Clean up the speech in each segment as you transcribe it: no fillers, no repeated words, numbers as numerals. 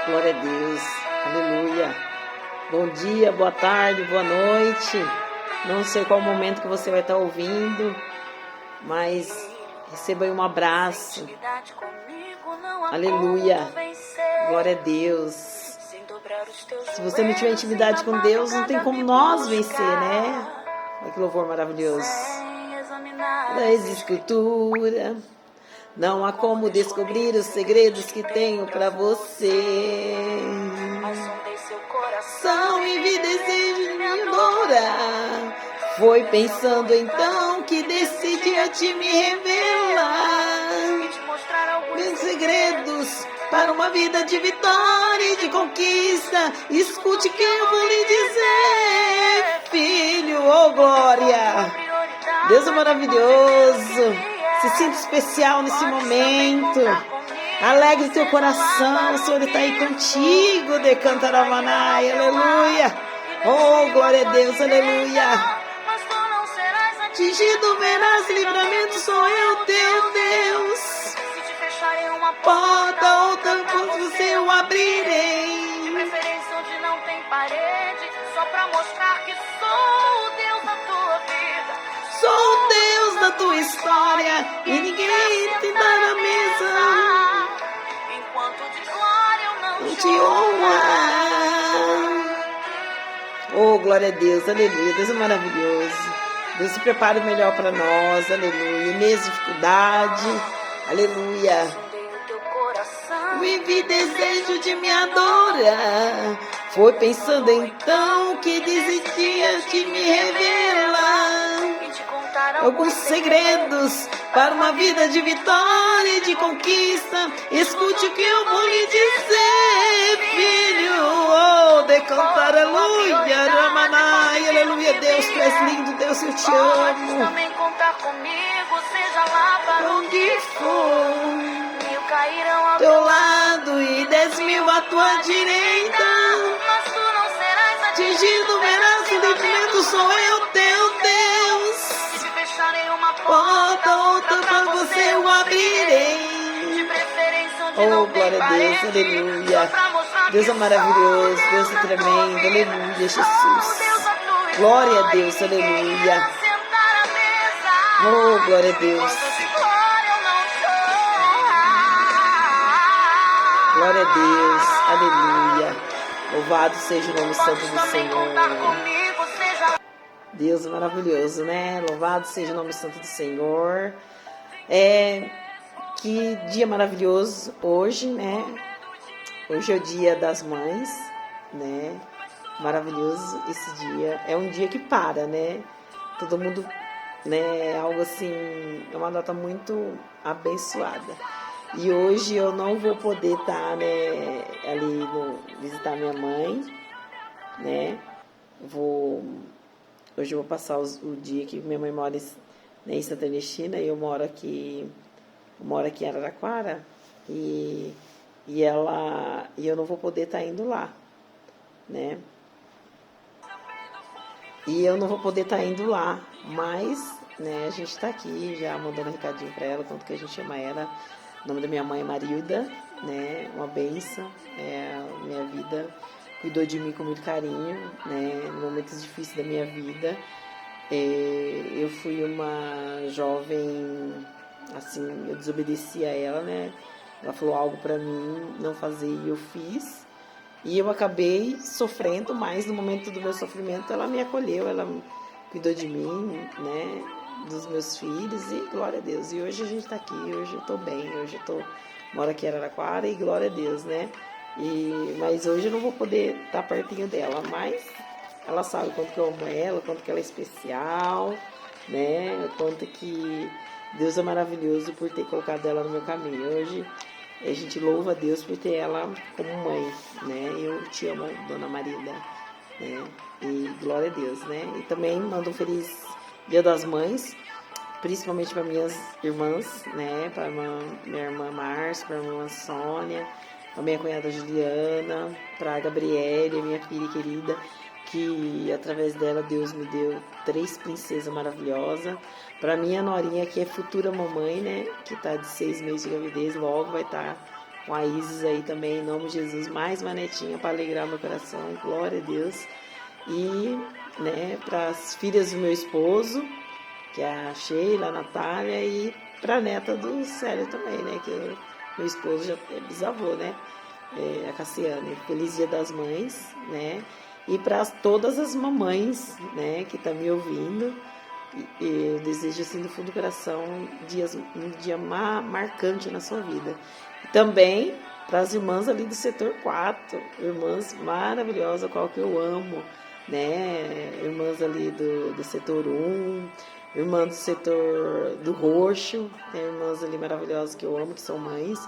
Glória a Deus, aleluia. Bom dia, boa tarde, boa noite. Não sei qual momento que você vai estar ouvindo, mas receba aí um abraço. Aleluia, glória a Deus. Se você não tiver intimidade com Deus, não tem como nós vencer, né? Olha que louvor maravilhoso. Das Escrituras. Não há como descobrir os segredos que tenho pra você. Coração e vi desejo de me adorar. Foi pensando então que decidi a te me revelar. Meus segredos para uma vida de vitória e de conquista. Escute o que eu vou lhe dizer, filho, oh glória. Deus é maravilhoso. Se sinta especial nesse momento. Alegre teu coração. O Senhor está aí contigo. De Cantaramanai. Aleluia. Oh, glória a Deus. Aleluia. Tingido verás livramento. Sou eu, teu Deus. Se te fecharem uma porta, outra você eu abrirei. De preferência onde não tem parede. Só pra mostrar que sou o Deus da tua vida. Sou o Deus da tua história e ninguém te dá na mesa. Enquanto de glória eu não te honra. Oh, glória a Deus, aleluia. Deus é maravilhoso. Deus se prepara o melhor para nós, aleluia. Mesmo dificuldade, aleluia. Vivi desejo de me adorar. Foi pensando então que desistias de me revelar. Alguns segredos para uma vida de vitória e de conquista. Escute o que eu vou lhe dizer, filho. Oh, de cantar, aleluia, Ramanai, aleluia. Deus, tu és lindo, Deus, eu te amo. Também contar comigo, seja lá para onde for. Mil cairão ao teu lado e 10.000 à tua direita. Mas tu não serás atingido, verás o livramento, sou eu, teu Deus. Porta, outra para você eu abrirei. Oh, glória a Deus, aleluia. Deus é maravilhoso, Deus é tremendo, aleluia, Jesus. Glória a Deus, aleluia. Oh, glória a Deus. Glória a Deus, aleluia. Louvado seja o nome santo do Senhor. Deus é maravilhoso, né? Louvado seja o nome santo do Senhor. Que dia maravilhoso hoje, né? Hoje é o dia das mães, né? Maravilhoso esse dia. É um dia que para, né? Todo mundo, né? Algo assim, é uma data muito abençoada. E hoje eu não vou poder estar, né? Ali visitar minha mãe, né? Hoje eu vou passar o dia que minha mãe mora em Santa Ernestina e eu moro aqui em Araraquara e eu não vou poder estar indo lá, né? E eu não vou poder estar indo lá, mas, né, a gente está aqui já mandando um recadinho para ela, tanto que a gente chama ela. O nome da minha mãe é Marilda, né? Uma bênção, minha vida. Cuidou de mim com muito carinho, né, em momentos difíceis da minha vida. Eu fui uma jovem, assim, eu desobedeci a ela, né? Ela falou algo pra mim não fazer e eu fiz. E eu acabei sofrendo, mas no momento do meu sofrimento ela me acolheu, ela cuidou de mim, né? Dos meus filhos e glória a Deus. E hoje a gente tá aqui, hoje eu tô bem, moro aqui em Araraquara e glória a Deus, né? Mas hoje eu não vou poder estar pertinho dela, mas ela sabe o quanto que eu amo ela, o quanto que ela é especial, né? O quanto que Deus é maravilhoso por ter colocado ela no meu caminho. Hoje a gente louva a Deus por ter ela como mãe, né? Eu te amo, Dona Marilda, né? E glória a Deus, né? E também mando um feliz Dia das Mães, principalmente para minhas irmãs, né? Para minha irmã Márcia, para minha irmã Sônia, para minha cunhada Juliana, para a Gabriele, minha filha querida, que através dela Deus me deu 3 princesas maravilhosas. Para minha norinha, que é futura mamãe, né? Que tá de 6 meses de gravidez, logo vai com a Isis aí também, em nome de Jesus, mais uma netinha para alegrar meu coração, glória a Deus. E, né, para as filhas do meu esposo, que é a Sheila, a Natália, e para a neta do Célio também, né, que meu esposo já é bisavô, né, a Cassiane. Feliz Dia das Mães, né, e para todas as mamães, né, que estão me ouvindo. Eu desejo assim do fundo do coração um dia marcante na sua vida. E também para as irmãs ali do setor 4, irmãs maravilhosas, qual que eu amo, né? Irmãs ali do setor 1, irmã do setor do roxo, né? Irmãs ali maravilhosas que eu amo, que são mães,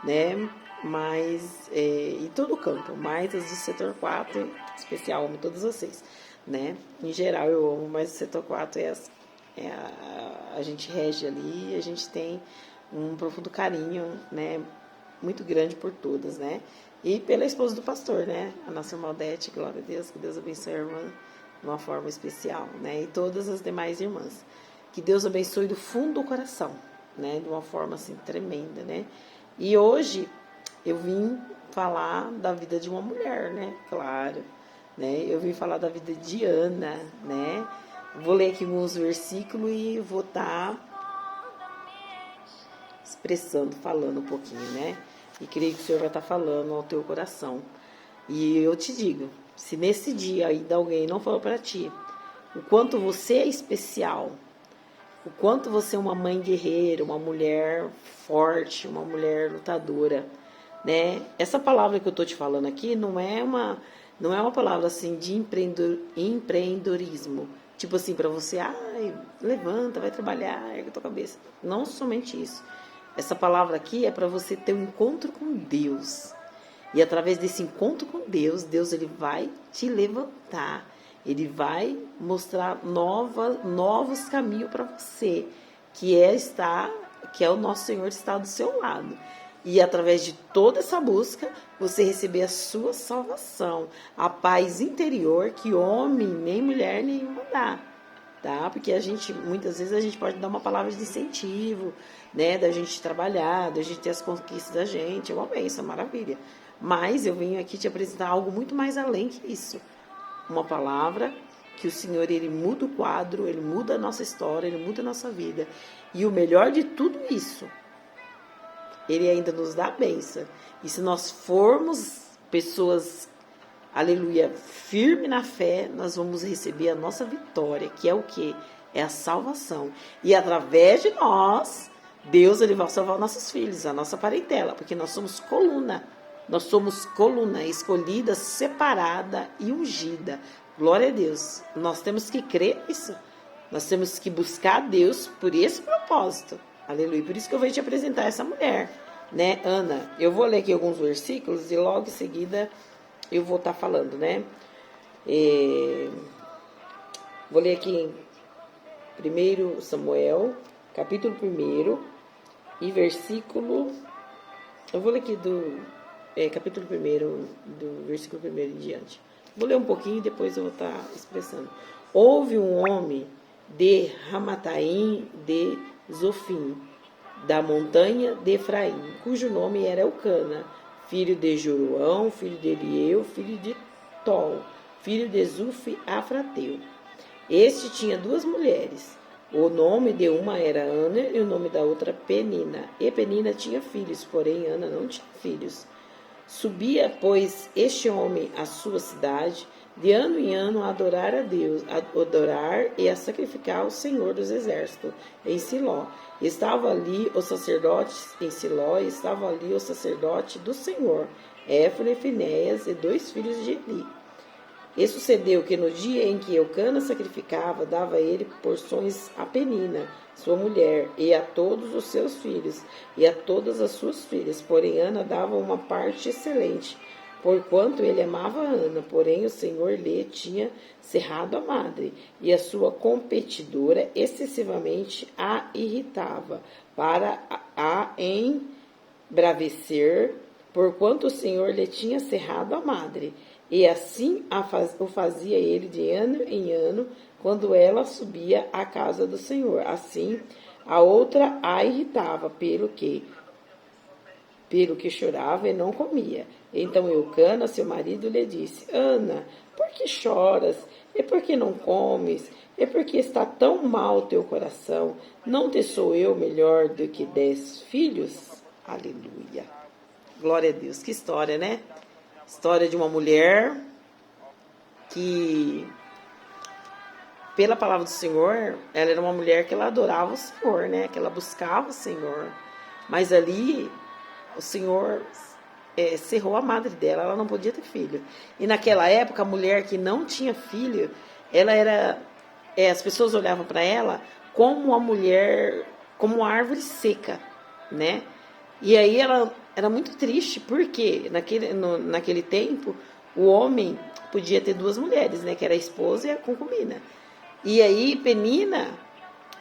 né? Mas em todo o campo, mais as do setor 4, em especial, amo todas vocês, né? Em geral eu amo, mas o setor 4 a gente rege ali, a gente tem um profundo carinho, né? Muito grande por todas, né? E pela esposa do pastor, né? A nossa irmã Odete, glória a Deus, que Deus abençoe a irmã de uma forma especial, né? E todas as demais irmãs. Que Deus abençoe do fundo do coração, né? De uma forma assim tremenda, né? E hoje eu vim falar da vida de uma mulher, né? Claro, né? Eu vim falar da vida de Ana, né? Vou ler aqui alguns versículos e vou estar expressando, falando um pouquinho, né? E creio que o Senhor vai estar falando ao teu coração. E eu te digo, se nesse dia ainda alguém não falou para ti o quanto você é especial, o quanto você é uma mãe guerreira, uma mulher forte, uma mulher lutadora, né? Essa palavra que eu tô te falando aqui não é uma palavra assim de empreendedorismo, tipo assim para você, levanta, vai trabalhar, ergue a tua cabeça. Não somente isso. Essa palavra aqui é para você ter um encontro com Deus. E através desse encontro com Deus, Deus ele vai te levantar. Ele vai mostrar novos caminhos para você, que é o nosso Senhor está do seu lado. E através de toda essa busca, você receber a sua salvação, a paz interior que homem, nem mulher nenhuma dá. Tá? Porque muitas vezes a gente pode dar uma palavra de incentivo, né? Da gente trabalhar, da gente ter as conquistas da gente, é uma bênção, maravilha. Mas eu venho aqui te apresentar algo muito mais além que isso. Uma palavra que o Senhor, ele muda o quadro, ele muda a nossa história, ele muda a nossa vida. E o melhor de tudo isso, ele ainda nos dá a bênção. E se nós formos pessoas, aleluia, firme na fé, nós vamos receber a nossa vitória, que é o quê? É a salvação. E através de nós, Deus ele vai salvar nossos filhos, a nossa parentela, porque nós somos coluna. Nós somos coluna escolhida, separada e ungida. Glória a Deus. Nós temos que crer nisso. Nós temos que buscar Deus por esse propósito. Aleluia. Por isso que eu venho te apresentar essa mulher, né, Ana? Eu vou ler aqui alguns versículos e logo em seguida eu vou estar falando, né? Vou ler aqui em 1 Samuel, capítulo 1 e versículo... Eu vou ler aqui do capítulo 1, do versículo 1 em diante. Vou ler um pouquinho e depois eu vou estar expressando. Houve um homem de Ramataim de Zofim, da montanha de Efraim, cujo nome era Eucana, filho de Joruão, filho de Elieu, filho de Tol, filho de Zuf Afrateu. Este tinha 2 mulheres. O nome de uma era Ana e o nome da outra Penina. E Penina tinha filhos, porém Ana não tinha filhos. Subia, pois, este homem à sua cidade, de ano em ano, a adorar a Deus, a adorar e a sacrificar ao Senhor dos Exércitos, em Siló. Estava ali os sacerdotes em Siló, e estava ali o sacerdote do Senhor, Éfone, Finéias e 2 filhos de Eli. E sucedeu que no dia em que Eucana sacrificava, dava ele porções a Penina, sua mulher, e a todos os seus filhos, e a todas as suas filhas. Porém, Ana dava uma parte excelente, porquanto ele amava Ana. Porém, o Senhor lhe tinha cerrado a madre, e a sua competidora excessivamente a irritava, para a embravecer, porquanto o Senhor lhe tinha cerrado a madre. E assim o fazia ele de ano em ano, quando ela subia à casa do Senhor. Assim, a outra a irritava, pelo que pelo que chorava e não comia. Então Eucana, seu marido, lhe disse: Ana, por que choras? E por que não comes? E por que está tão mal teu coração? Não te sou eu melhor do que 10 filhos? Aleluia. Glória a Deus. Que história, né? História de uma mulher que, pela palavra do Senhor, ela era uma mulher que ela adorava o Senhor, né? Que ela buscava o Senhor. Mas ali, o Senhor cerrou a madre dela, ela não podia ter filho. E naquela época, a mulher que não tinha filho, ela era... as pessoas olhavam para ela como uma mulher, como uma árvore seca, né? E aí ela era muito triste, porque naquele tempo, o homem podia ter 2 mulheres, né? Que era a esposa e a concubina. E aí Penina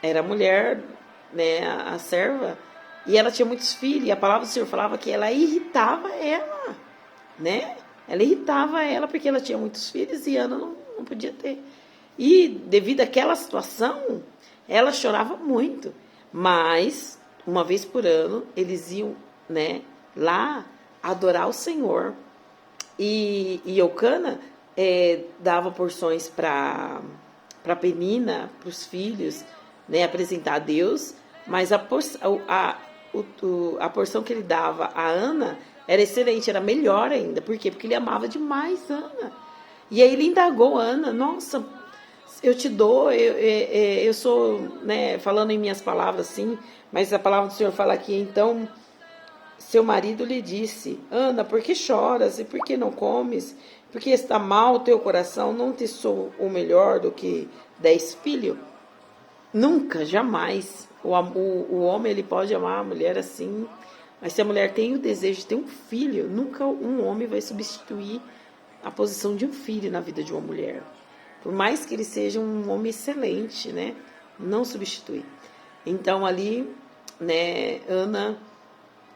era a mulher, né? A serva, e ela tinha muitos filhos, e a palavra do Senhor falava que ela irritava ela, né? Ela irritava ela porque ela tinha muitos filhos e Ana não podia ter. E devido àquela situação, ela chorava muito. Mas, uma vez por ano, eles iam, né, lá adorar o Senhor. E Eucana dava porções para Penina, para os filhos, né, apresentar a Deus. Mas a porção que ele dava a Ana era excelente, era melhor ainda. Por quê? Porque ele amava demais Ana. E aí ele indagou Ana: nossa, eu te dou, eu sou, né, falando em minhas palavras assim, mas a palavra do Senhor fala aqui: então seu marido lhe disse: Ana, por que choras e por que não comes? Porque está mal o teu coração, não te sou o melhor do que 10 filhos? Nunca, jamais. O homem, ele pode amar a mulher assim, mas se a mulher tem o desejo de ter um filho, nunca um homem vai substituir a posição de um filho na vida de uma mulher. Por mais que ele seja um homem excelente, né? Não substitui. Então ali, né, Ana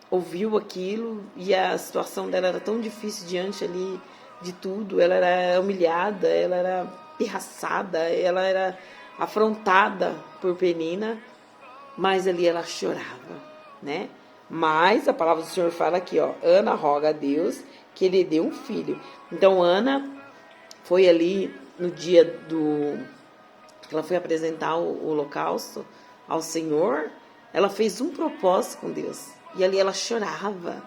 ouviu aquilo e a situação dela era tão difícil diante ali de tudo. Ela era humilhada, ela era pirraçada, ela era afrontada por Penina, mas ali ela chorava, né? Mas a palavra do Senhor fala aqui, ó: Ana roga a Deus que ele dê um filho. Então Ana foi ali no dia que ela foi apresentar o holocausto ao Senhor, ela fez um propósito com Deus. E ali ela chorava.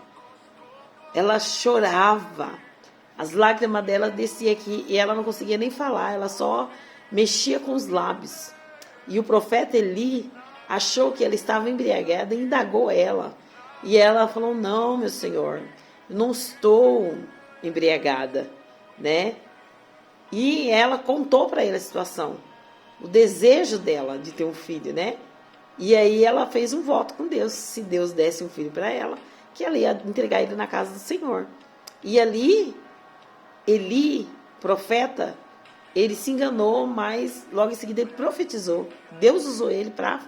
Ela chorava. As lágrimas dela desciam aqui e ela não conseguia nem falar, ela só mexia com os lábios. E o profeta Eli achou que ela estava embriagada e indagou ela. E ela falou: não, meu senhor, eu não estou embriagada, né? E ela contou para ele a situação, o desejo dela de ter um filho, né? E aí ela fez um voto com Deus: se Deus desse um filho para ela, que ela ia entregar ele na casa do Senhor. E ali, Eli, profeta, ele se enganou, mas logo em seguida ele profetizou. Deus usou ele para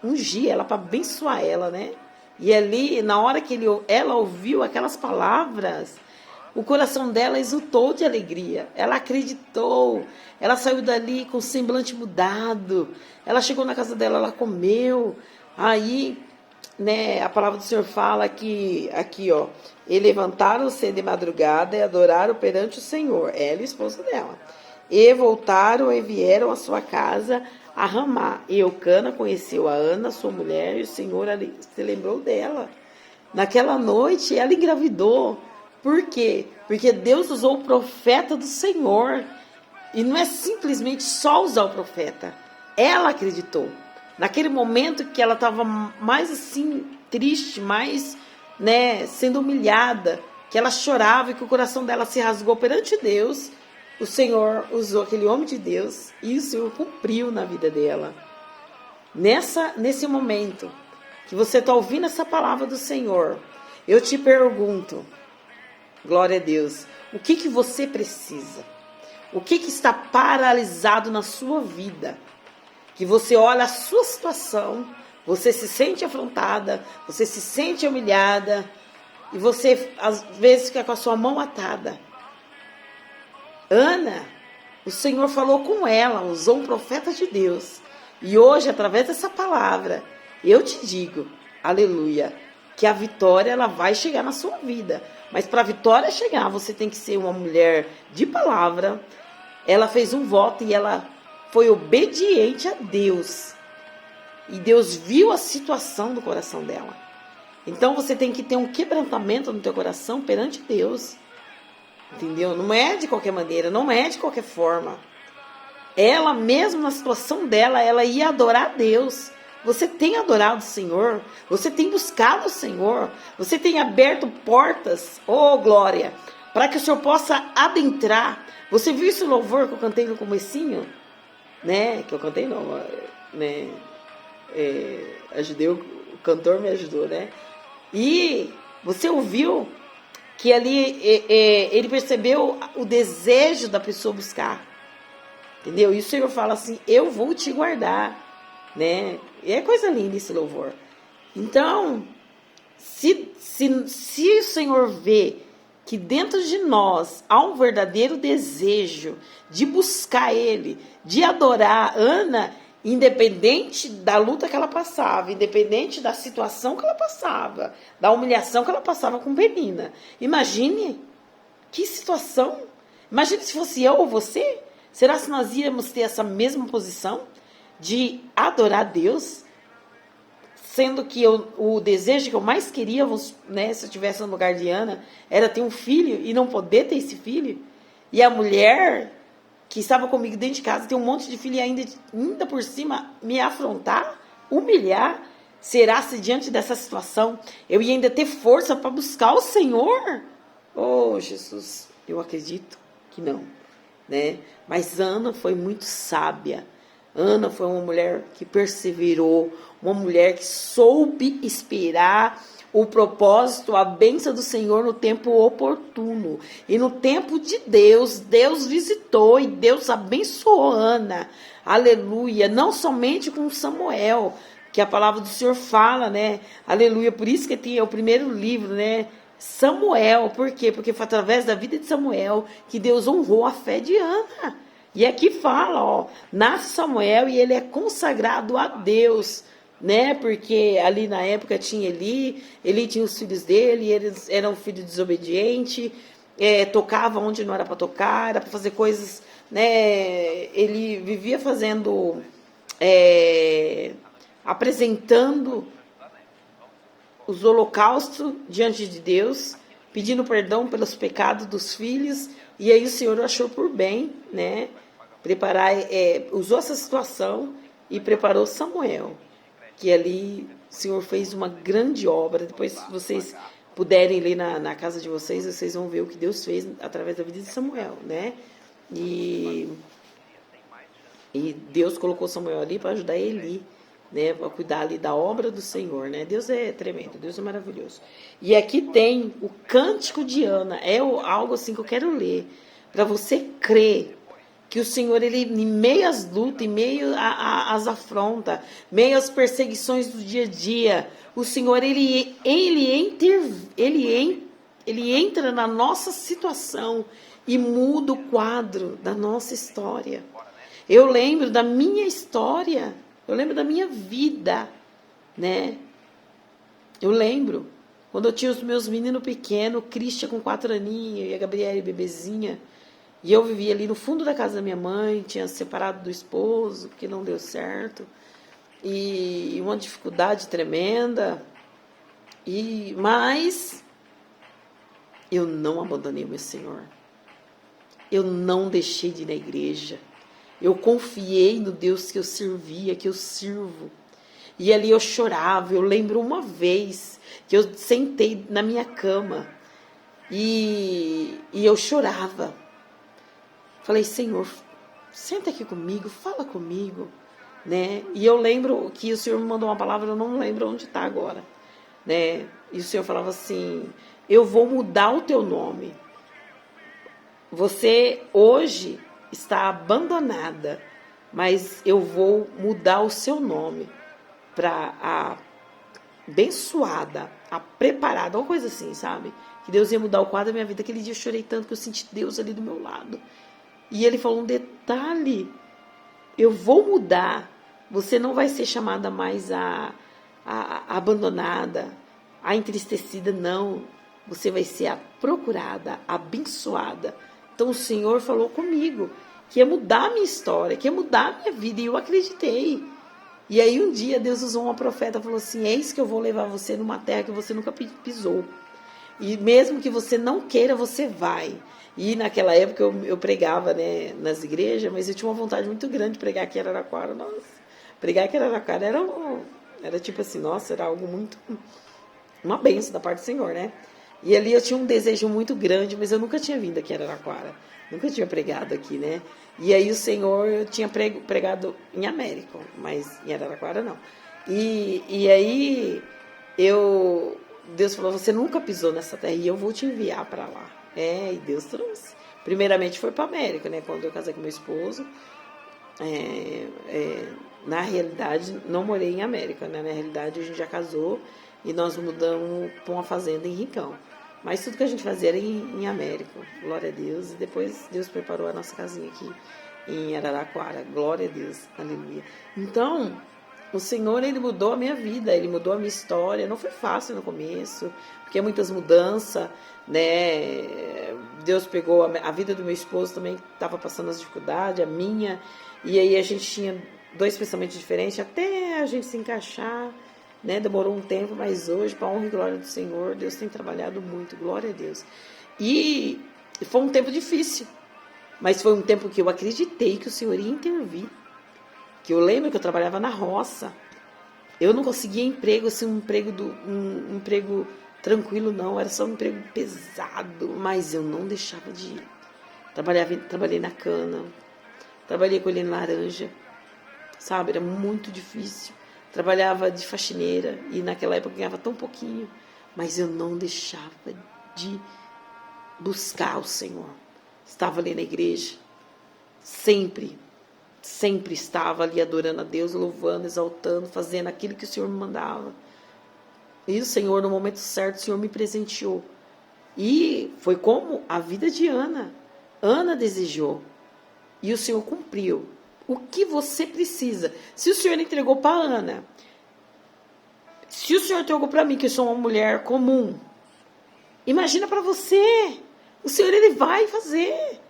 ungir ela, para abençoar ela, né? E ali, na hora que ela ouviu aquelas palavras, o coração dela exultou de alegria. Ela acreditou. Ela saiu dali com o semblante mudado. Ela chegou na casa dela, ela comeu. Aí, né, a palavra do Senhor fala que, aqui, ó: e levantaram-se de madrugada e adoraram perante o Senhor, ela e o esposo dela. E voltaram e vieram à sua casa a Ramá. E Eucana conheceu a Ana, sua mulher, e o Senhor se lembrou dela. Naquela noite, ela engravidou. Por quê? Porque Deus usou o profeta do Senhor. E não é simplesmente só usar o profeta. Ela acreditou. Naquele momento que ela estava mais assim, triste, mais, né, sendo humilhada, que ela chorava e que o coração dela se rasgou perante Deus, o Senhor usou aquele homem de Deus e o Senhor cumpriu na vida dela. Nesse momento que você está ouvindo essa palavra do Senhor, eu te pergunto, glória a Deus, o que você precisa? O que está paralisado na sua vida? Que você olha a sua situação, você se sente afrontada, você se sente humilhada, e você às vezes fica com a sua mão atada. Ana, o Senhor falou com ela, usou um profeta de Deus. E hoje, através dessa palavra, eu te digo, aleluia, que a vitória ela vai chegar na sua vida. Mas para a vitória chegar, você tem que ser uma mulher de palavra. Ela fez um voto e ela foi obediente a Deus. E Deus viu a situação do coração dela. Então você tem que ter um quebrantamento no teu coração perante Deus. Entendeu? Não é de qualquer maneira, não é de qualquer forma. Ela mesmo na situação dela, ela ia adorar a Deus. Você tem adorado o Senhor, você tem buscado o Senhor, você tem aberto portas, oh glória, para que o Senhor possa adentrar. Você viu esse louvor que eu cantei no comecinho? Né? Que eu cantei não, né? Ajudei, o cantor me ajudou, né? E você ouviu que ali ele percebeu o desejo da pessoa buscar, entendeu? E o Senhor fala assim, eu vou te guardar, né? E é coisa linda esse louvor. Então, se o Senhor vê que dentro de nós há um verdadeiro desejo de buscar Ele, de adorar Ana, independente da luta que ela passava, independente da situação que ela passava, da humilhação que ela passava com Penina. Imagine que situação. Imagine se fosse eu ou você. Será que nós íamos ter essa mesma posição de adorar a Deus? Sendo que o desejo que eu mais queria, né, se eu estivesse no lugar de Ana, era ter um filho e não poder ter esse filho. E a mulher que estava comigo dentro de casa, tem um monte de filho e ainda por cima me afrontar, humilhar. Será se diante dessa situação eu ia ainda ter força para buscar o Senhor? Oh, Jesus, eu acredito que não, né? Mas Ana foi muito sábia. Ana foi uma mulher que perseverou, uma mulher que soube esperar o propósito, a bênção do Senhor no tempo oportuno. E no tempo de Deus, Deus visitou e Deus abençoou Ana. Aleluia. Não somente com Samuel, que a palavra do Senhor fala, né? Aleluia. Por isso que tem o primeiro livro, né? Samuel. Por quê? Porque foi através da vida de Samuel que Deus honrou a fé de Ana. E aqui fala, ó, nasce Samuel e ele é consagrado a Deus, né? Porque ali na época tinha Eli tinha os filhos dele, eles eram filhos desobedientes, tocava onde não era para tocar, era para fazer coisas, né? Ele vivia fazendo, apresentando os holocaustos diante de Deus, pedindo perdão pelos pecados dos filhos, e aí o Senhor achou por bem, né? Preparar, usou essa situação e preparou Samuel, que ali o Senhor fez uma grande obra. Depois, se vocês puderem ler na casa de vocês, vocês vão ver o que Deus fez através da vida de Samuel, né? E Deus colocou Samuel ali para ajudar Eli, né? Para cuidar ali da obra do Senhor, né? Deus é tremendo, Deus é maravilhoso. E aqui tem o Cântico de Ana, algo assim que eu quero ler, para você crer que o Senhor, ele, em meio às lutas, em meio às afrontas, meio às perseguições do dia a dia, o Senhor, ele entra na nossa situação e muda o quadro da nossa história. Eu lembro da minha história, eu lembro da minha vida, né? Eu lembro quando eu tinha os meus meninos pequenos, o Christian com 4 aninhos e a Gabriela bebezinha. E eu vivia ali no fundo da casa da minha mãe, tinha separado do esposo, porque não deu certo. E uma dificuldade tremenda. Mas eu não abandonei o meu Senhor. Eu não deixei de ir na igreja. Eu confiei no Deus que eu servia, que eu sirvo. E ali eu chorava. Eu lembro uma vez que eu sentei na minha cama e eu chorava. Falei, Senhor, senta aqui comigo, fala comigo, né? E eu lembro que o Senhor me mandou uma palavra, eu não lembro onde está agora, né? E o Senhor falava assim, eu vou mudar o teu nome. Você hoje está abandonada, mas eu vou mudar o seu nome para a abençoada, a preparada, uma coisa assim, sabe? Que Deus ia mudar o quadro da minha vida. Aquele dia eu chorei tanto que eu senti Deus ali do meu lado. E ele falou um detalhe, eu vou mudar, você não vai ser chamada mais a abandonada, a entristecida, não. Você vai ser a procurada, abençoada. Então o Senhor falou comigo que ia mudar a minha história, que ia mudar a minha vida, e eu acreditei. E aí um dia Deus usou uma profeta e falou assim: eis que eu vou levar você numa terra que você nunca pisou. E mesmo que você não queira, você vai. E naquela época eu pregava, né, nas igrejas, mas eu tinha uma vontade muito grande de pregar aqui em Araraquara. Nossa, pregar aqui em Araraquara era tipo assim, nossa, era algo muito... uma bênção da parte do Senhor, né? E ali eu tinha um desejo muito grande, mas eu nunca tinha vindo aqui em Araraquara. Nunca tinha pregado aqui, né? E aí o Senhor, eu tinha pregado em América, mas em Araraquara não. E aí Deus falou: você nunca pisou nessa terra e eu vou te enviar para lá. E Deus trouxe. Primeiramente foi para América, né? Quando eu casei com meu esposo. Na realidade, não morei em América, né? Na realidade, a gente já casou e nós mudamos para uma fazenda em Rincão. Mas tudo que a gente fazia era em América, glória a Deus. E depois Deus preparou a nossa casinha aqui em Araraquara, glória a Deus, aleluia. Então, o Senhor, Ele mudou a minha vida, Ele mudou a minha história. Não foi fácil no começo, porque é muitas mudanças, né? Deus pegou a vida do meu esposo também, estava passando as dificuldades, a minha. E aí a gente tinha 2 pensamentos diferentes, até a gente se encaixar, né? Demorou um tempo, mas hoje, para a honra e glória do Senhor, Deus tem trabalhado muito, glória a Deus. E foi um tempo difícil, mas foi um tempo que eu acreditei que o Senhor ia intervir. Que eu lembro que eu trabalhava na roça, eu não conseguia emprego, assim, um emprego tranquilo, não, era só um emprego pesado, mas eu não deixava de ir. Trabalhei na cana, trabalhei colhendo laranja, sabe, era muito difícil. Trabalhava de faxineira e naquela época eu ganhava tão pouquinho, mas eu não deixava de buscar o Senhor. Estava ali na igreja, sempre estava ali adorando a Deus, louvando, exaltando, fazendo aquilo que o Senhor me mandava. E o Senhor, no momento certo, o Senhor me presenteou. E foi como a vida de Ana. Ana desejou e o Senhor cumpriu. O que você precisa? Se o Senhor entregou para Ana, se o Senhor entregou para mim, que eu sou uma mulher comum, imagina para você. O Senhor, Ele vai fazer.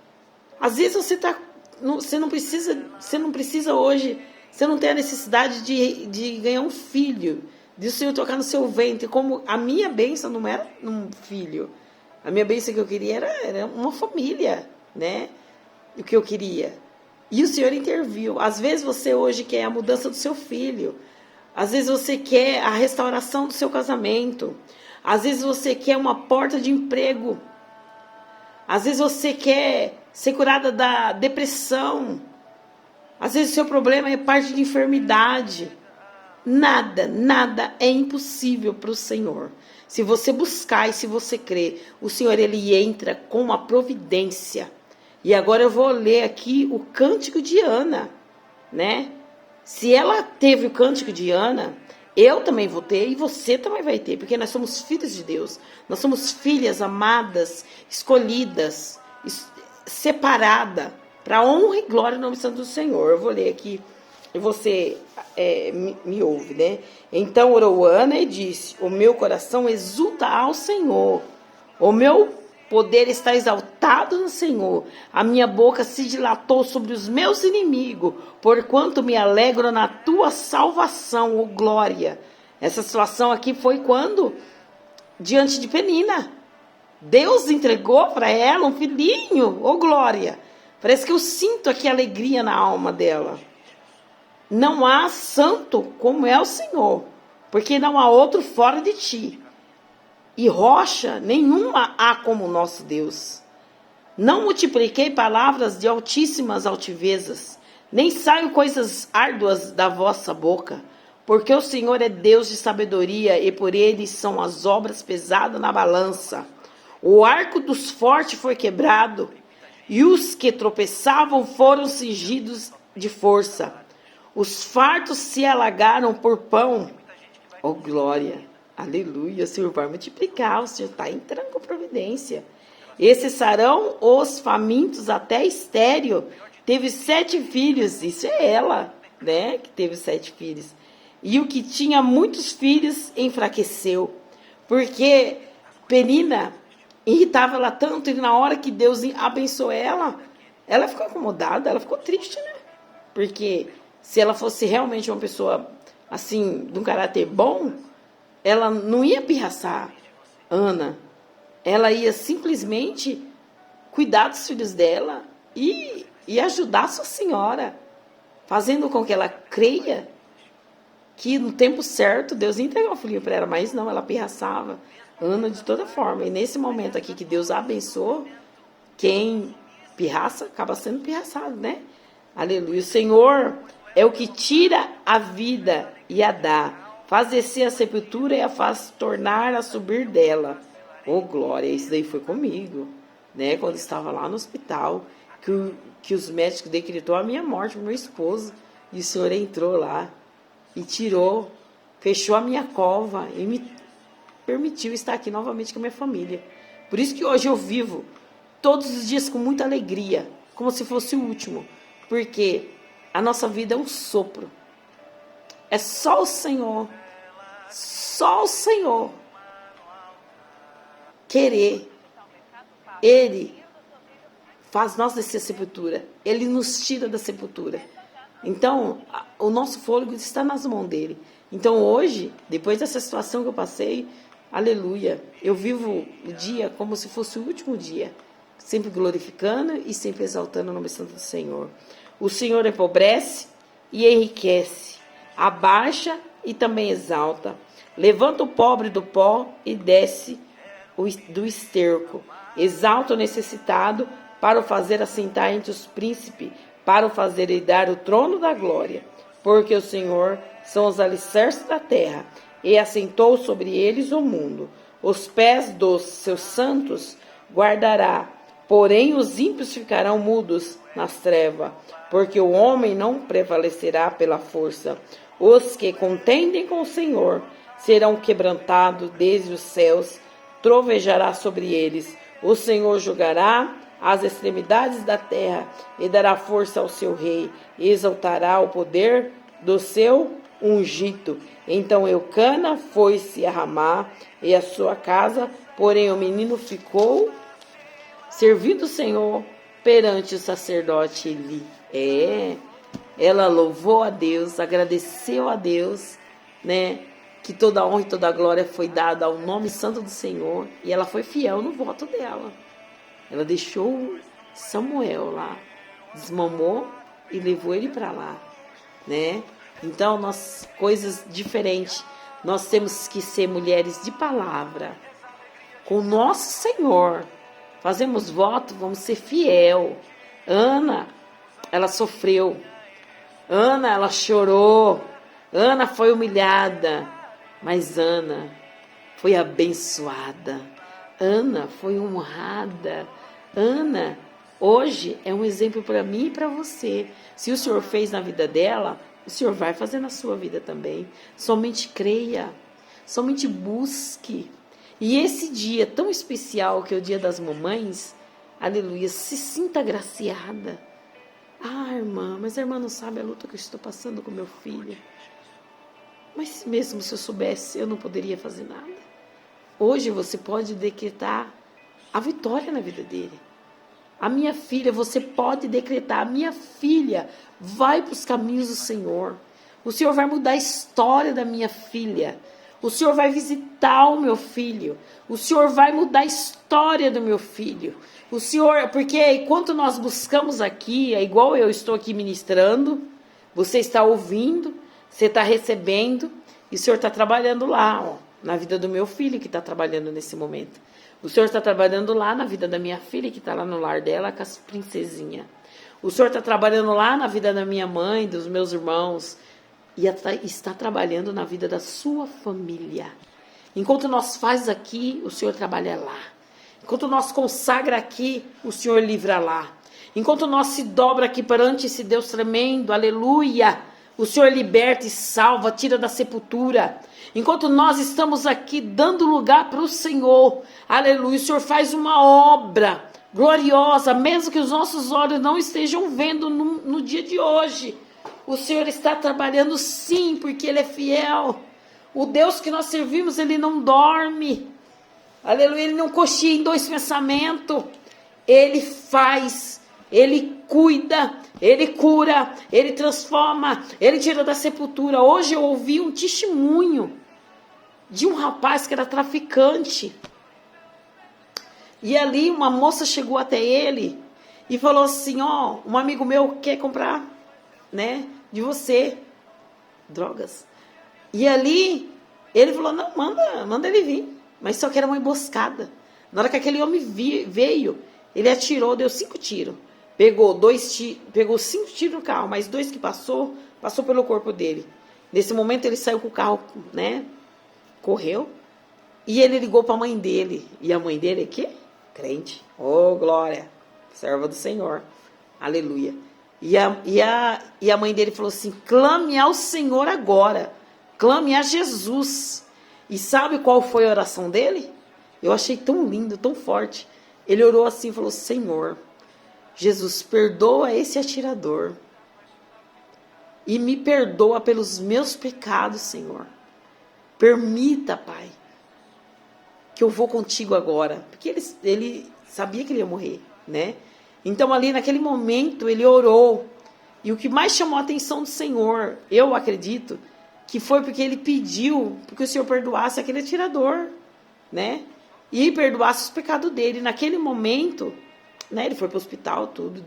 Às vezes você não precisa hoje, você não tem a necessidade de ganhar um filho, de o Senhor tocar no seu ventre, como a minha bênção não era um filho. A minha bênção que eu queria era uma família, né? O que eu queria. E o Senhor interviu. Às vezes você hoje quer a mudança do seu filho. Às vezes você quer a restauração do seu casamento. Às vezes você quer uma porta de emprego. Às vezes você quer ser curada da depressão. Às vezes o seu problema é parte de enfermidade. Nada é impossível para o Senhor. Se você buscar e se você crer, o Senhor, Ele entra com uma providência. E agora eu vou ler aqui o Cântico de Ana, né? Se ela teve o Cântico de Ana, eu também vou ter e você também vai ter, porque nós somos filhos de Deus. Nós somos filhas amadas, escolhidas, separadas, para a honra e glória do nome santo do Senhor. Eu vou ler aqui e você me ouve, né? Então orou Ana e disse: o meu coração exulta ao Senhor, o meu poder está exaltado no Senhor. A minha boca se dilatou sobre os meus inimigos, porquanto me alegro na tua salvação, ó glória. Essa situação aqui foi quando? Diante de Penina. Deus entregou para ela um filhinho, ó glória. Parece que eu sinto aqui alegria na alma dela. Não há santo como é o Senhor, porque não há outro fora de ti. E rocha nenhuma há como o nosso Deus. Não multipliquei palavras de altíssimas altivezas, nem saio coisas árduas da vossa boca, porque o Senhor é Deus de sabedoria, e por ele são as obras pesadas na balança. O arco dos fortes foi quebrado, e os que tropeçavam foram cingidos de força. Os fartos se alagaram por pão. Oh, glória! Aleluia, o Senhor vai multiplicar, o Senhor está entrando com providência. E cessarão os famintos até estéril. Teve 7 filhos, isso é ela, né, que teve 7 filhos. E o que tinha muitos filhos enfraqueceu, Porque Penina irritava ela tanto, e na hora que Deus abençoou ela ficou incomodada, ela ficou triste, né? Porque se ela fosse realmente uma pessoa, assim, de um caráter bom, ela não ia pirraçar Ana. Ela ia simplesmente cuidar dos filhos dela e ajudar sua senhora, fazendo com que ela creia que no tempo certo Deus ia entregar o filhinho para ela, mas não, ela pirraçava Ana de toda forma. E nesse momento aqui que Deus abençoou, quem pirraça acaba sendo pirraçado, né? Aleluia. O Senhor é o que tira a vida e a dá, faz descer a sepultura e a faz tornar a subir dela. Oh, glória, isso daí foi comigo, né? Quando estava lá no hospital, que os médicos decretou a minha morte para meu esposo, e o Senhor entrou lá e tirou, fechou a minha cova e me permitiu estar aqui novamente com a minha família. Por isso que hoje eu vivo todos os dias com muita alegria, como se fosse o último, porque a nossa vida é um sopro. É só o Senhor querer. Ele faz nós descer a sepultura. Ele nos tira da sepultura. Então, o nosso fôlego está nas mãos dele. Então, hoje, depois dessa situação que eu passei, aleluia, eu vivo o dia como se fosse o último dia, sempre glorificando e sempre exaltando o nome santo do Senhor. O Senhor empobrece e enriquece, abaixa e também exalta. Levanta o pobre do pó e desce do esterco. Exalta o necessitado para o fazer assentar entre os príncipes, para o fazer herdar o trono da glória. Porque o Senhor são os alicerces da terra, e assentou sobre eles o mundo. Os pés dos seus santos guardará, porém os ímpios ficarão mudos nas trevas, porque o homem não prevalecerá pela força. Os que contendem com o Senhor serão quebrantados desde os céus, trovejará sobre eles. O Senhor julgará as extremidades da terra e dará força ao seu rei, e exaltará o poder do seu ungido. Então Eucana foi-se a Ramá e a sua casa, porém o menino ficou servindo o Senhor perante o sacerdote Eli. Ela louvou a Deus, agradeceu a Deus, né? Que toda a honra e toda a glória foi dada ao nome santo do Senhor, e ela foi fiel no voto dela. Ela deixou Samuel lá, desmamou e levou ele para lá, né? Então, coisas diferentes. Nós temos que ser mulheres de palavra. Com o nosso Senhor, fazemos voto, vamos ser fiel. Ana, ela sofreu. Ana, ela chorou. Ana foi humilhada. Mas Ana foi abençoada. Ana foi honrada. Ana, hoje, é um exemplo para mim e para você. Se o Senhor fez na vida dela, o Senhor vai fazer na sua vida também. Somente creia, somente busque. E esse dia tão especial, que é o dia das mamães, aleluia, se sinta agraciada. Ah, irmã, mas a irmã não sabe a luta que eu estou passando com meu filho. Mas mesmo se eu soubesse, eu não poderia fazer nada. Hoje você pode decretar a vitória na vida dele. A minha filha, você pode decretar, a minha filha vai para os caminhos do Senhor. O Senhor vai mudar a história da minha filha. O Senhor vai visitar o meu filho. O Senhor vai mudar a história do meu filho. O Senhor, porque enquanto nós buscamos aqui, é igual eu estou aqui ministrando, você está ouvindo, você está recebendo, e o Senhor está trabalhando lá, ó, na vida do meu filho que está trabalhando nesse momento. O Senhor está trabalhando lá na vida da minha filha que está lá no lar dela com as princesinhas. O Senhor está trabalhando lá na vida da minha mãe, dos meus irmãos, e está trabalhando na vida da sua família. Enquanto nós faz aqui, o Senhor trabalha lá. Enquanto nós consagra aqui, o Senhor livra lá. Enquanto nós se dobra aqui perante esse Deus tremendo, aleluia, o Senhor liberta e salva, tira da sepultura. Enquanto nós estamos aqui dando lugar para o Senhor, aleluia, o Senhor faz uma obra gloriosa, mesmo que os nossos olhos não estejam vendo no dia de hoje. O Senhor está trabalhando sim, porque Ele é fiel. O Deus que nós servimos, ele não dorme. Aleluia, ele não cochila em dois pensamentos. Ele faz, ele cuida, ele cura, ele transforma, ele tira da sepultura. Hoje eu ouvi um testemunho de um rapaz que era traficante. E ali uma moça chegou até ele e falou assim, ó, um amigo meu quer comprar, né, de você, drogas. E ali ele falou, não, manda ele vir. Mas só que era uma emboscada. Na hora que aquele homem veio, ele atirou, deu 5 tiros. Pegou 5 tiros no carro, mas 2 que passou pelo corpo dele. Nesse momento ele saiu com o carro, né, correu. E ele ligou para a mãe dele. E a mãe dele é quê? Crente. Oh, glória. Serva do Senhor. Aleluia. E a mãe dele falou assim, clame ao Senhor agora. Clame a Jesus. E sabe qual foi a oração dele? Eu achei tão lindo, tão forte. Ele orou assim e falou, Senhor, Jesus, perdoa esse atirador. E me perdoa pelos meus pecados, Senhor. Permita, Pai, que eu vou contigo agora. Porque ele sabia que ele ia morrer, né? Então ali naquele momento ele orou. E o que mais chamou a atenção do Senhor, eu acredito, que foi porque ele pediu porque o Senhor perdoasse aquele atirador, né? E perdoasse os pecados dele. Naquele momento, né, ele foi para o hospital, tudo,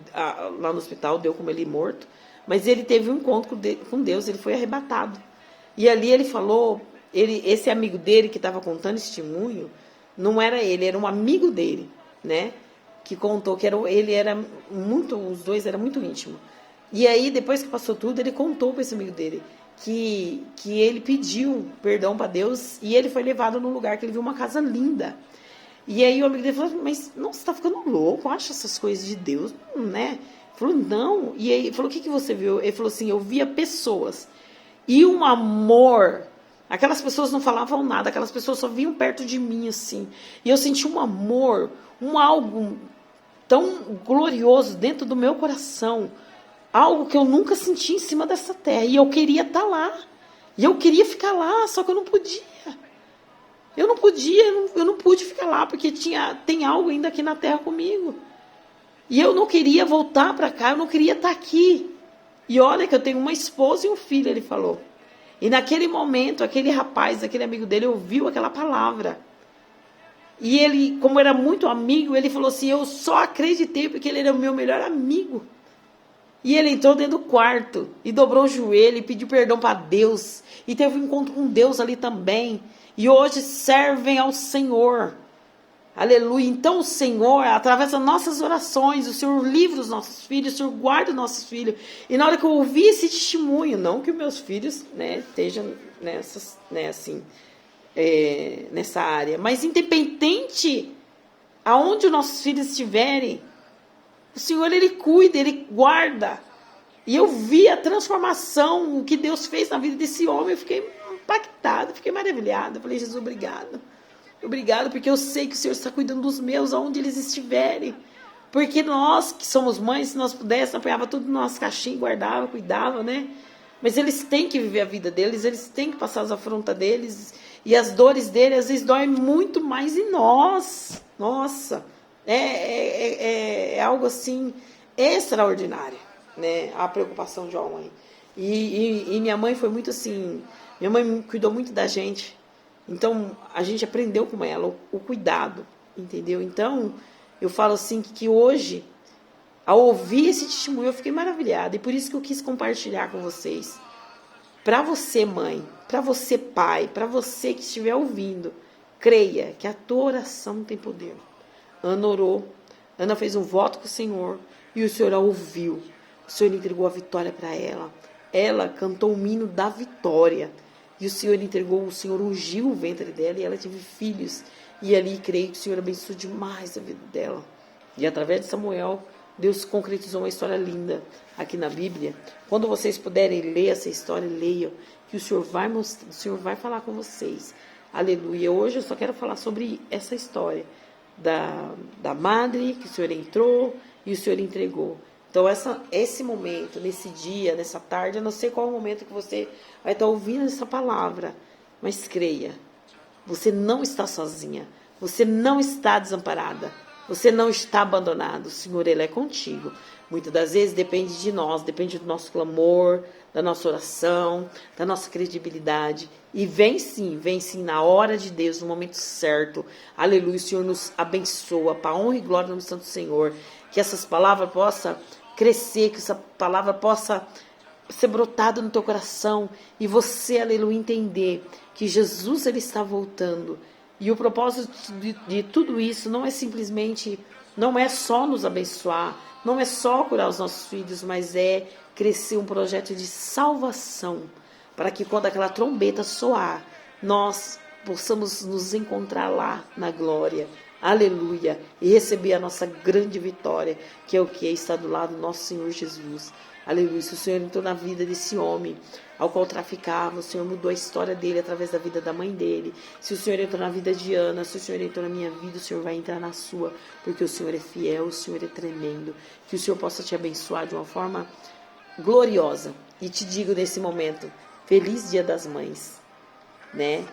lá no hospital deu como ele morto, mas ele teve um encontro com Deus, ele foi arrebatado. E ali ele falou, esse amigo dele que estava contando esse testemunho, não era ele, era um amigo dele, né? Que contou que os dois eram muito íntimos. E aí, depois que passou tudo, ele contou para esse amigo dele que ele pediu perdão para Deus e ele foi levado num lugar que ele viu uma casa linda. E aí o amigo dele falou, mas não, você está ficando louco, acha essas coisas de Deus, né? Ele falou, não. E aí ele falou, o que você viu? Ele falou assim, eu via pessoas e um amor. Aquelas pessoas não falavam nada, aquelas pessoas só vinham perto de mim assim. E eu senti um amor, algo tão glorioso dentro do meu coração. Algo que eu nunca senti em cima dessa terra. E eu queria estar lá. E eu queria ficar lá, só que eu não podia. Eu não pude ficar lá, porque tem algo ainda aqui na terra comigo. E eu não queria voltar para cá, eu não queria estar aqui. E olha que eu tenho uma esposa e um filho, ele falou. E naquele momento, aquele rapaz, aquele amigo dele, ouviu aquela palavra. E ele, como era muito amigo, ele falou assim, eu só acreditei porque ele era o meu melhor amigo. E ele entrou dentro do quarto e dobrou o joelho e pediu perdão para Deus. E teve um encontro com Deus ali também. E hoje servem ao Senhor. Aleluia. Então o Senhor, através das nossas orações, o Senhor livra os nossos filhos, o Senhor guarda os nossos filhos. E na hora que eu ouvi esse testemunho, não que os meus filhos, né, estejam nessas, né, assim, nessa área, mas independente aonde os nossos filhos estiverem, o Senhor, Ele cuida, Ele guarda. E eu vi a transformação que Deus fez na vida desse homem. Eu fiquei impactada, fiquei maravilhada. Eu falei, Jesus, obrigado. Obrigado, porque eu sei que o Senhor está cuidando dos meus, aonde eles estiverem. Porque nós, que somos mães, se nós pudéssemos, apanhava tudo no nosso caixinho, guardava, cuidava, né? Mas eles têm que viver a vida deles, eles têm que passar as afrontas deles. E as dores deles, às vezes, doem muito mais em nós. Nossa! É algo assim extraordinário, né? A preocupação de uma mãe. E minha mãe foi muito assim, minha mãe cuidou muito da gente. Então a gente aprendeu com ela o cuidado, entendeu? Então eu falo assim que hoje, ao ouvir esse testemunho, eu fiquei maravilhada. E por isso que eu quis compartilhar com vocês. Para você, mãe, para você, pai, para você que estiver ouvindo, creia que a tua oração tem poder. Ana orou, Ana fez um voto com o Senhor e o Senhor a ouviu. O Senhor entregou a vitória para ela. Ela cantou o hino da vitória. E o Senhor ungiu o ventre dela e ela teve filhos. E ali creio que o Senhor abençoou demais a vida dela. E através de Samuel, Deus concretizou uma história linda aqui na Bíblia. Quando vocês puderem ler essa história, leiam, que o Senhor vai mostrar, o Senhor vai falar com vocês. Aleluia. Hoje eu só quero falar sobre essa história da madre, que o Senhor entrou e o Senhor entregou. Então esse momento, nesse dia, nessa tarde, eu não sei qual é o momento que você vai estar ouvindo essa palavra, mas creia. Você não está sozinha. Você não está desamparada. Você não está abandonado. O Senhor, Ele é contigo. Muitas das vezes depende de nós, depende do nosso clamor, da nossa oração, da nossa credibilidade. E vem sim na hora de Deus, no momento certo. Aleluia, o Senhor nos abençoa, para a honra e glória do nome santo do Senhor. Que essas palavras possam crescer, que essa palavra possa ser brotada no teu coração. E você, aleluia, entender que Jesus, Ele está voltando. E o propósito de tudo isso não é simplesmente, não é só nos abençoar, não é só curar os nossos filhos, mas é crescer um projeto de salvação, para que quando aquela trombeta soar, nós possamos nos encontrar lá na glória, aleluia, e receber a nossa grande vitória, que é o que? Está do lado do nosso Senhor Jesus. Aleluia, se o Senhor entrou na vida desse homem ao qual traficava, o Senhor mudou a história dele através da vida da mãe dele. Se o Senhor entrou na vida de Ana, se o Senhor entrou na minha vida, o Senhor vai entrar na sua, porque o Senhor é fiel, o Senhor é tremendo. Que o Senhor possa te abençoar de uma forma gloriosa. E te digo nesse momento, feliz Dia das Mães, né?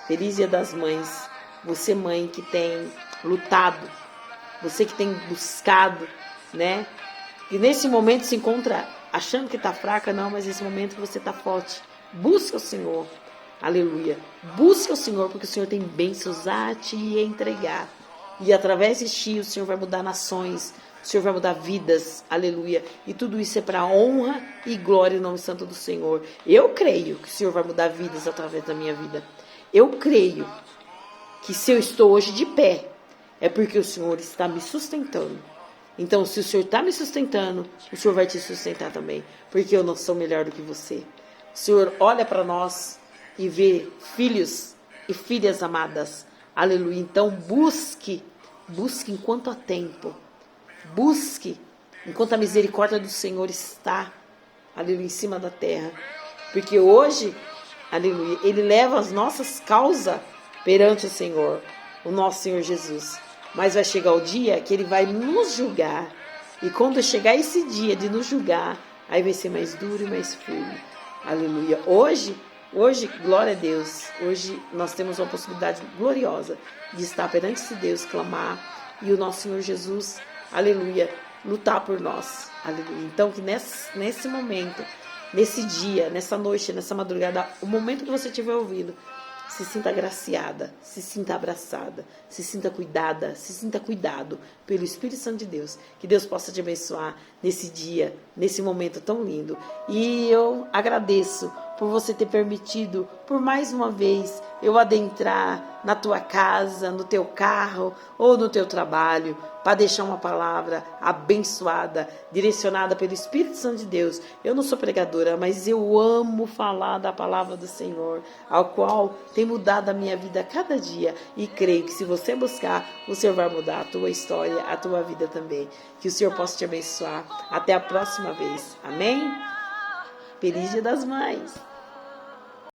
Feliz Dia das Mães. Você, mãe, que tem lutado, você que tem buscado, né? E nesse momento se encontra achando que está fraca, não, mas nesse momento que você está forte. Busca o Senhor, aleluia. Busca o Senhor, porque o Senhor tem bênçãos a te entregar. E através de ti o Senhor vai mudar nações, o Senhor vai mudar vidas, aleluia. E tudo isso é para a honra e glória em nome santo do Senhor. Eu creio que o Senhor vai mudar vidas através da minha vida. Eu creio que se eu estou hoje de pé, é porque o Senhor está me sustentando. Então, se o Senhor está me sustentando, o Senhor vai te sustentar também, porque eu não sou melhor do que você. O Senhor olha para nós e vê filhos e filhas amadas. Aleluia. Então, busque enquanto há tempo. Busque enquanto a misericórdia do Senhor está, aleluia, em cima da terra. Porque hoje, aleluia, Ele leva as nossas causas perante o Senhor, o nosso Senhor Jesus. Mas vai chegar o dia que Ele vai nos julgar. E quando chegar esse dia de nos julgar, aí vai ser mais duro e mais firme. Aleluia. Hoje, glória a Deus, hoje nós temos uma possibilidade gloriosa de estar perante esse Deus, clamar, e o nosso Senhor Jesus, aleluia, lutar por nós. Aleluia. Então que nesse momento, nesse dia, nessa noite, nessa madrugada, o momento que você estiver ouvindo, se sinta agraciada, se sinta abraçada, se sinta cuidada, se sinta cuidado pelo Espírito Santo de Deus. Que Deus possa te abençoar nesse dia, nesse momento tão lindo. E eu agradeço por você ter permitido, por mais uma vez, eu adentrar na tua casa, no teu carro ou no teu trabalho, para deixar uma palavra abençoada, direcionada pelo Espírito Santo de Deus. Eu não sou pregadora, mas eu amo falar da palavra do Senhor, ao qual tem mudado a minha vida a cada dia. E creio que se você buscar, o Senhor vai mudar a tua história, a tua vida também. Que o Senhor possa te abençoar. Até a próxima vez. Amém? Feliz Dia das Mães!